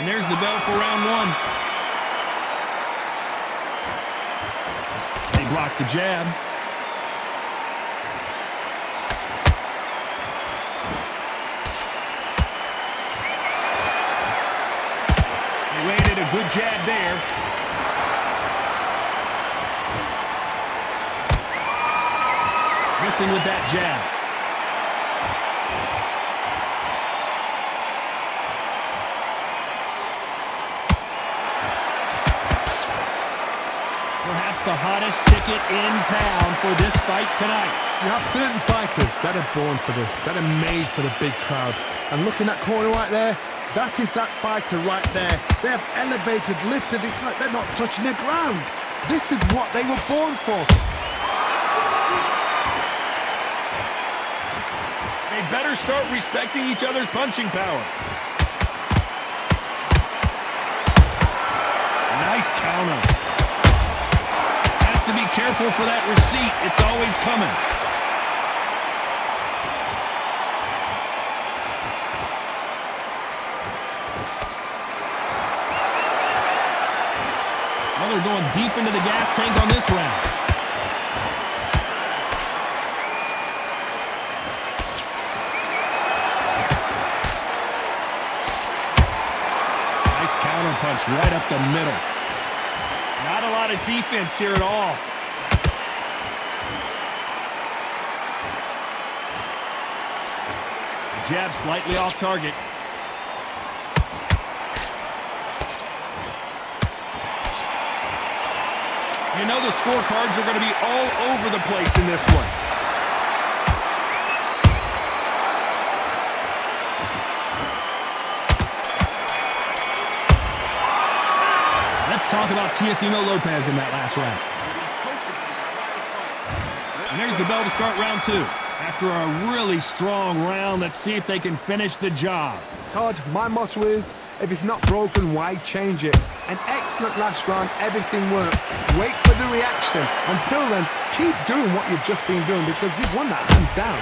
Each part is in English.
And there's the bell for round one. They blocked the jab. They landed a good jab there. Missing with that jab. Perhaps the hottest ticket in town for this fight tonight. You have certain fighters that are born for this, that are made for the big crowd. And looking at that corner right there, that is that fighter right there. They have elevated, lifted, it's like they're not touching the ground. This is what they were born for. They better start respecting each other's punching power. Nice counter. To be careful for that receipt. It's always coming. Well, they're going deep into the gas tank on this round. Nice counter punch right up the middle. Not a lot of defense here at all. Jab slightly off target. You know the scorecards are going to be all over the place in this one. Let's talk about Teofimo Lopez in that last round. And there's the bell to start round two. After a really strong round, let's see if they can finish the job. Todd, my motto is, if it's not broken, why change it? An excellent last round, everything works. Wait for the reaction. Until then, keep doing what you've just been doing because you've won that hands down.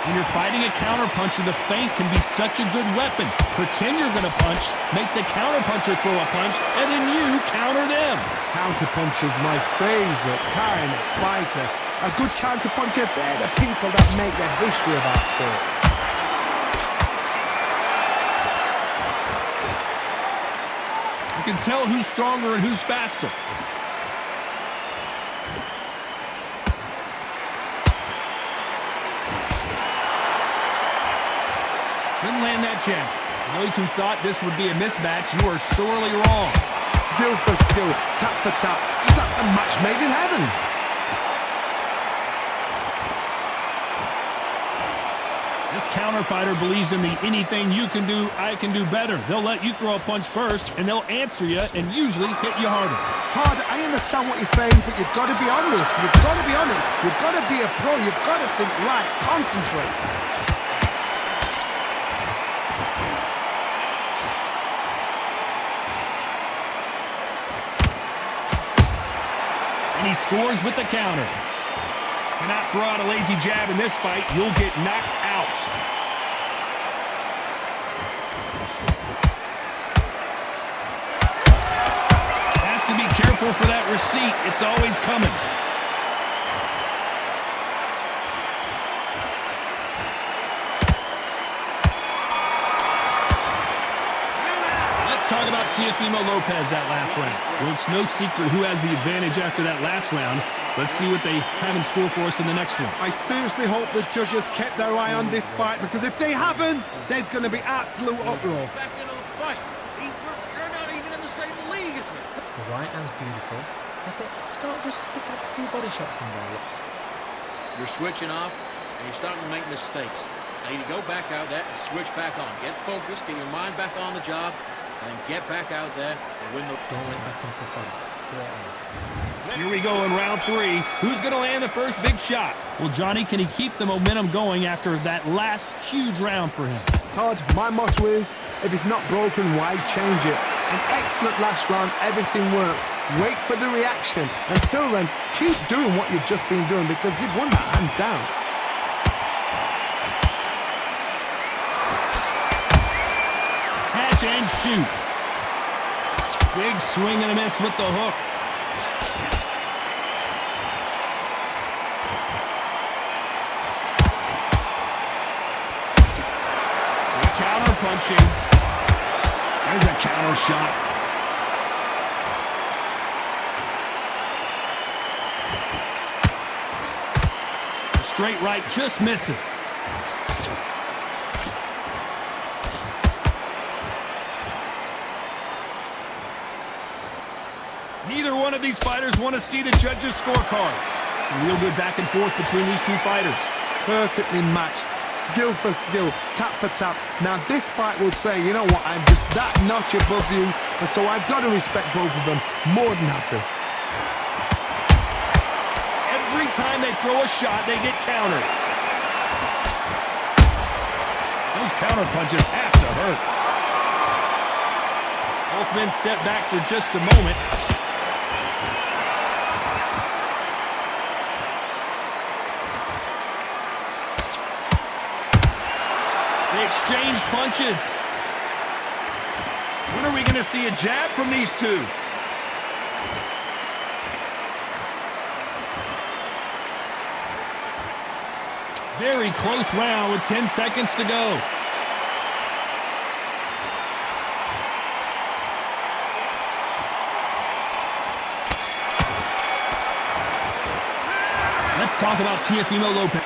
When you're fighting a counterpuncher, the feint can be such a good weapon. Pretend you're going to punch, make the counterpuncher throw a punch, and then you counter them. Counterpuncher's my favorite kind of fighter. A good counterpuncher, they're the people that make the history of our sport. You can tell who's stronger and who's faster. Couldn't land that jab. Those who thought this would be a mismatch, you are sorely wrong. Skill for skill, tap for tap, just like a match made in heaven. This counter fighter believes in the anything you can do, I can do better. They'll let you throw a punch first, and they'll answer you and usually hit you harder. Todd, I understand what you're saying, but you've got to be honest. You've got to be honest. You've got to be a pro. You've got to think right. Concentrate. And he scores with the counter. Cannot throw out a lazy jab in this fight. You'll get knocked out. Has to be careful for that receipt. It's always coming. Talk about Teofimo Lopez that last round. Well, it's no secret who has the advantage after that last round. Let's see what they have in store for us in the next one. I seriously hope the judges kept their eye on this fight, because if they haven't, there's going to be absolute uproar. Back into the fight. You're not even in the same league as me. The right hand's beautiful. That's it. Start just sticking up a few body shots in there. You're switching off, and you're starting to make mistakes. I need to go back out there and switch back on. Get focused, get your mind back on the job, and get back out there and win the... Don't let back into the fight. Go on. Here we go in round three. Who's going to land the first big shot? Well, Johnny, can he keep the momentum going after that last huge round for him? Todd, my motto is, if it's not broken, why change it? An excellent last round, everything works. Wait for the reaction. Until then, keep doing what you've just been doing because you've won that hands down. Catch and shoot. Big swing and a miss with the hook. Counter punching. There's a counter shot. Straight right just misses. Neither one of these fighters want to see the judges' scorecards. Real good back and forth between these two fighters. Perfectly matched. Skill for skill, tap for tap. Now this fight will say, you know what, I'm just that notch above you, and so I've got to respect both of them more than happy. Every time they throw a shot, they get countered. Those counter punches have to hurt. Both men step back for just a moment. They exchange punches. When are we going to see a jab from these two? Very close round with 10 seconds to go. Let's talk about Teofimo Lopez.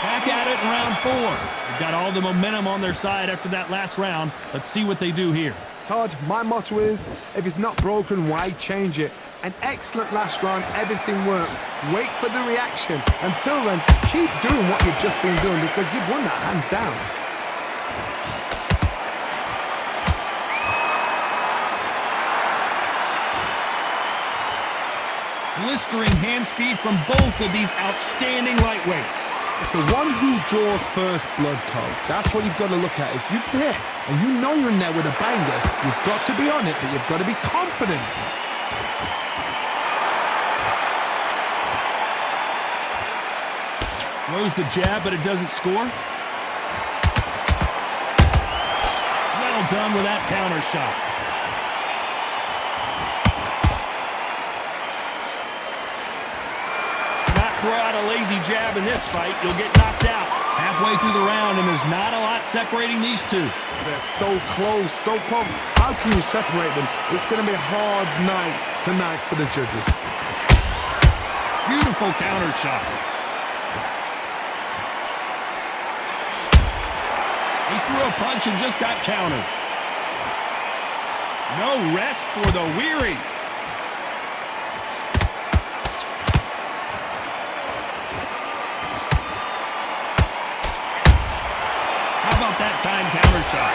Back at it in round 4. They've got all the momentum on their side after that last round. Let's see what they do here. Todd, my motto is, if it's not broken, why change it? An excellent last round, everything works. Wait for the reaction. Until then, keep doing what you've just been doing because you've won that hands down. Blistering hand speed from both of these outstanding lightweights. It's the one who draws first blood, Todd. That's what you've got to look at. If you're there and you know you're in there with a banger, you've got to be on it, but you've got to be confident. Throws the jab, but it doesn't score. Well done with that counter shot. Throw out a lazy jab in this fight, you'll get knocked out. Halfway through the round, and there's not a lot separating these two. They're so close, so close. How can you separate them? It's going to be a hard night tonight for the judges. Beautiful counter shot. He threw a punch and just got countered. No rest for the weary. That time counter shot.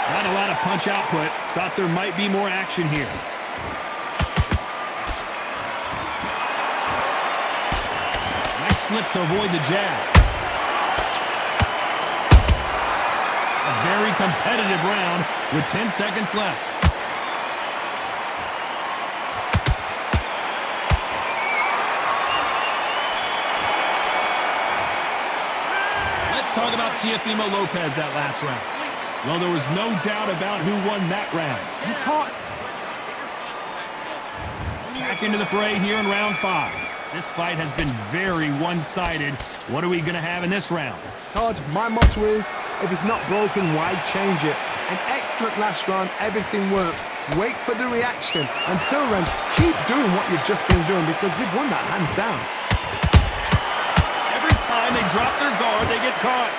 Not a lot of punch output. Thought there might be more action here. Nice slip to avoid the jab. A very competitive round with 10 seconds left. Talk about Teofimo Lopez that last round. Well, there was no doubt about who won that round. You caught. Back into the fray here in round 5. This fight has been very one-sided. What are we going to have in this round? Todd, my motto is, if it's not broken, why change it? An excellent last round, everything works. Wait for the reaction. Until then, keep doing what you've just been doing because you've won that hands down. Time they drop their guard, they get caught.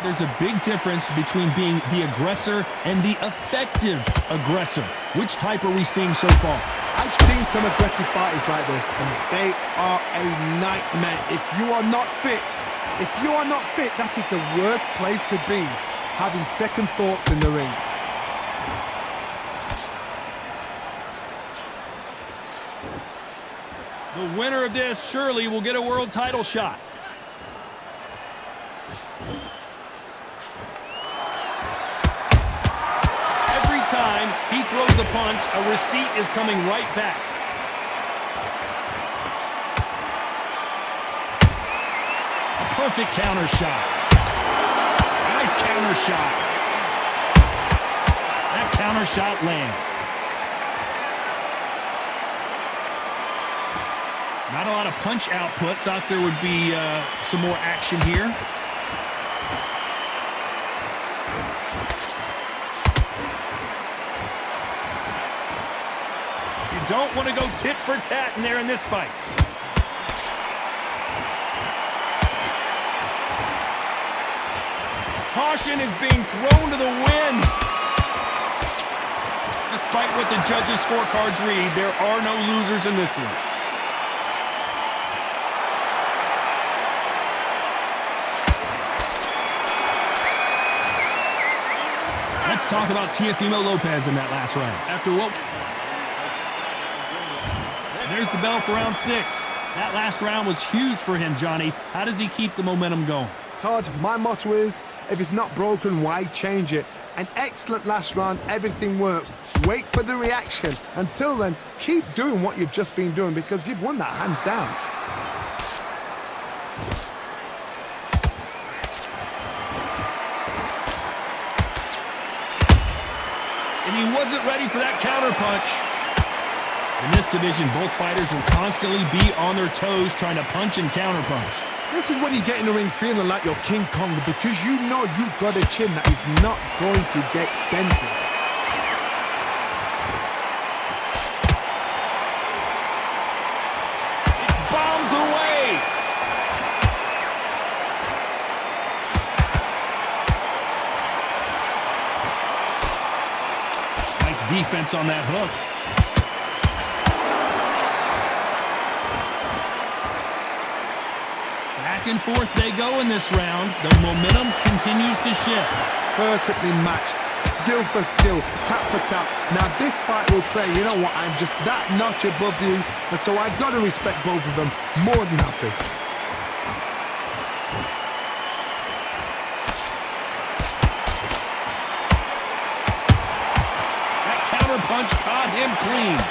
There's a big difference between being the aggressor and the effective aggressor. Which type are we seeing so far? I've seen some aggressive fighters like this, and they are a nightmare. If you are not fit, that is the worst place to be, having second thoughts in the ring. The winner of this surely will get a world title shot. Every time he throws a punch, a receipt is coming right back. A perfect counter shot. Nice counter shot. That counter shot lands. Not a lot of punch output. Thought there would be some more action here. You don't want to go tit for tat in there in this fight. Caution is being thrown to the wind. Despite what the judges' scorecards read, there are no losers in this one. Let's talk about Teofimo Lopez in that last round. After what? There's the bell for round 6. That last round was huge for him, Johnny. How does he keep the momentum going? Todd, my motto is, if it's not broken, why change it? An excellent last round, everything works. Wait for the reaction. Until then, keep doing what you've just been doing because you've won that hands down. And he wasn't ready for that counter punch. In this division, both fighters will constantly be on their toes trying to punch and counter punch. This is when you get in the ring feeling like you're King Kong because you know you've got a chin that is not going to get dented. It's bombs away. Nice defense on that hook. Back and forth they go in this round. The momentum continues to shift. Perfectly matched, skill for skill, tap for tap. Now this fight will say, you know what, I'm just that notch above you, and so I got to respect both of them more than happy. That counter punch caught him clean.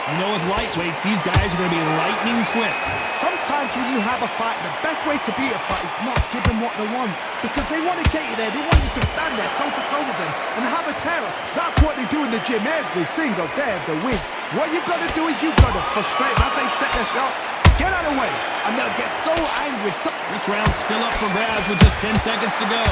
You know, with lightweights, these guys are going to be lightning quick. Sometimes when you have a fight, the best way to beat a fight is not give them what they want. Because they want to get you there. They want you to stand there toe-to-toe with them and have a terror. That's what they do in the gym every single day of the week. What you've got to do is you've got to frustrate them as they set their shots. Get out of the way. And they'll get so angry. This round's still up for grabs with just 10 seconds to go.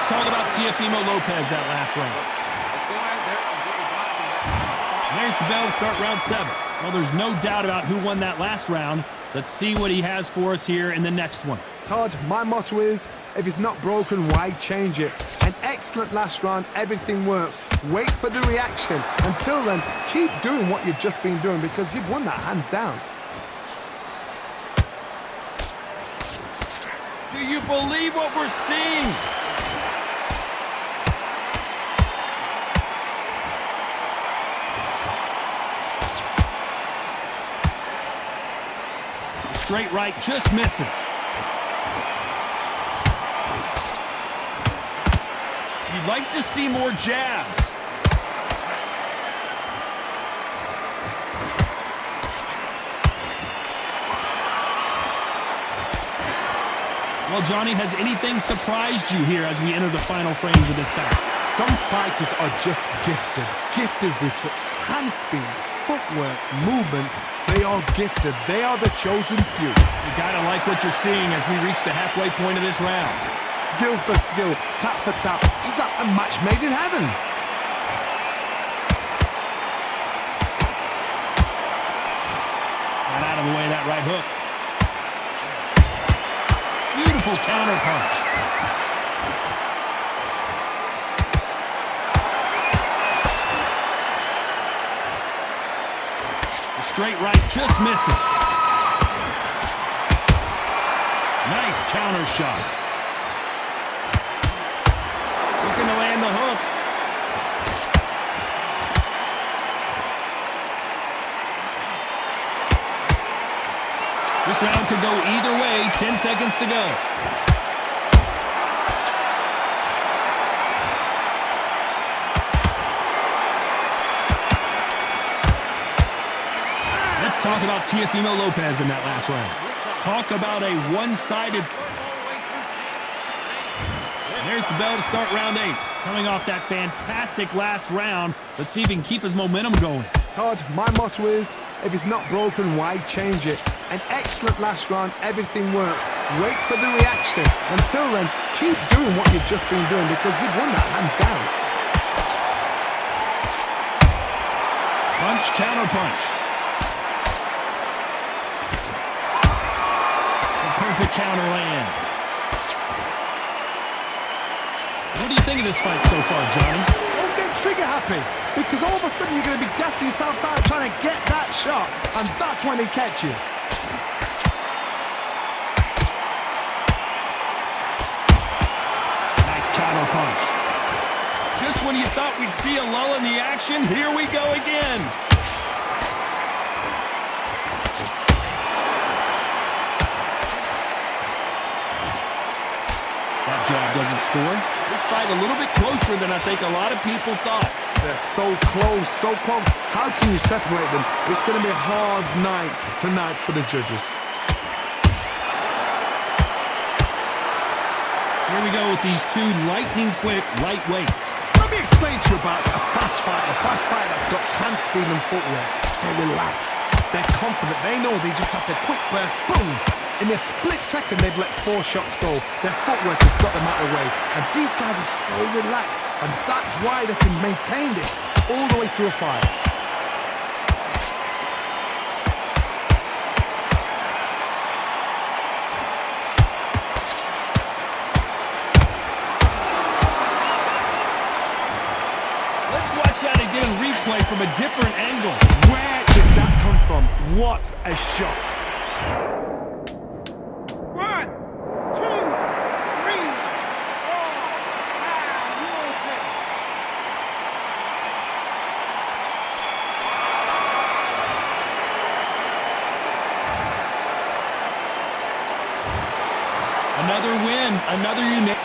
Talk about Teofimo Lopez that last round. Let's go out there and get the boxing. There's the bell to start round 7. Well, there's no doubt about who won that last round. Let's see what he has for us here in the next one. Todd, my motto is, if it's not broken, why change it? An excellent last round, everything works. Wait for the reaction. Until then, keep doing what you've just been doing because you've won that hands down. Do you believe what we're seeing? Straight right just misses. You'd like to see more jabs. Well, Johnny, has anything surprised you here as we enter the final frames of this bout? Some fighters are just gifted with such hand speed, footwork, movement. They are gifted. They are the chosen few. You gotta like what you're seeing as we reach the halfway point of this round. Skill for skill, tap for tap. Just like a match made in heaven. Got out of the way of that right hook. Beautiful counter punch. Straight right just misses. Nice counter shot. looking to land the hook. This round could go either way. 10 seconds to go. Let's talk about Teofimo Lopez in that last round. Talk about a one-sided. There's the bell to start round 8. Coming off that fantastic last round. Let's see if he can keep his momentum going. Todd, my motto is, if it's not broken, why change it? An excellent last round, everything works. Wait for the reaction. Until then, keep doing what you've just been doing because you've won that hands down. Punch, counter punch. The perfect counter lands. What do you think of this fight so far, Johnny? Don't get trigger happy because all of a sudden you're going to be gassing yourself out trying to get that shot and that's when they catch you. Nice counter punch. Just when you thought we'd see a lull in the action, here we go again. That jab doesn't score. This fight a little bit closer than I think a lot of people thought. They're so close, so close. How can you separate them? It's going to be a hard night tonight for the judges. Here we go with these two lightning-quick lightweights. Let me explain to you about a fast fighter that's got hand speed and footwork. They're relaxed, they're confident, they know they just have to quick burst, boom! In a split second, they've let 4 shots go. Their footwork has got them out of the way. And these guys are so relaxed. And that's why they can maintain this all the way through a fight. Let's watch that again, replay from a different angle. Where did that come from? What a shot. 1, 2, 3, 4, 5, you okay? Another win, another unit.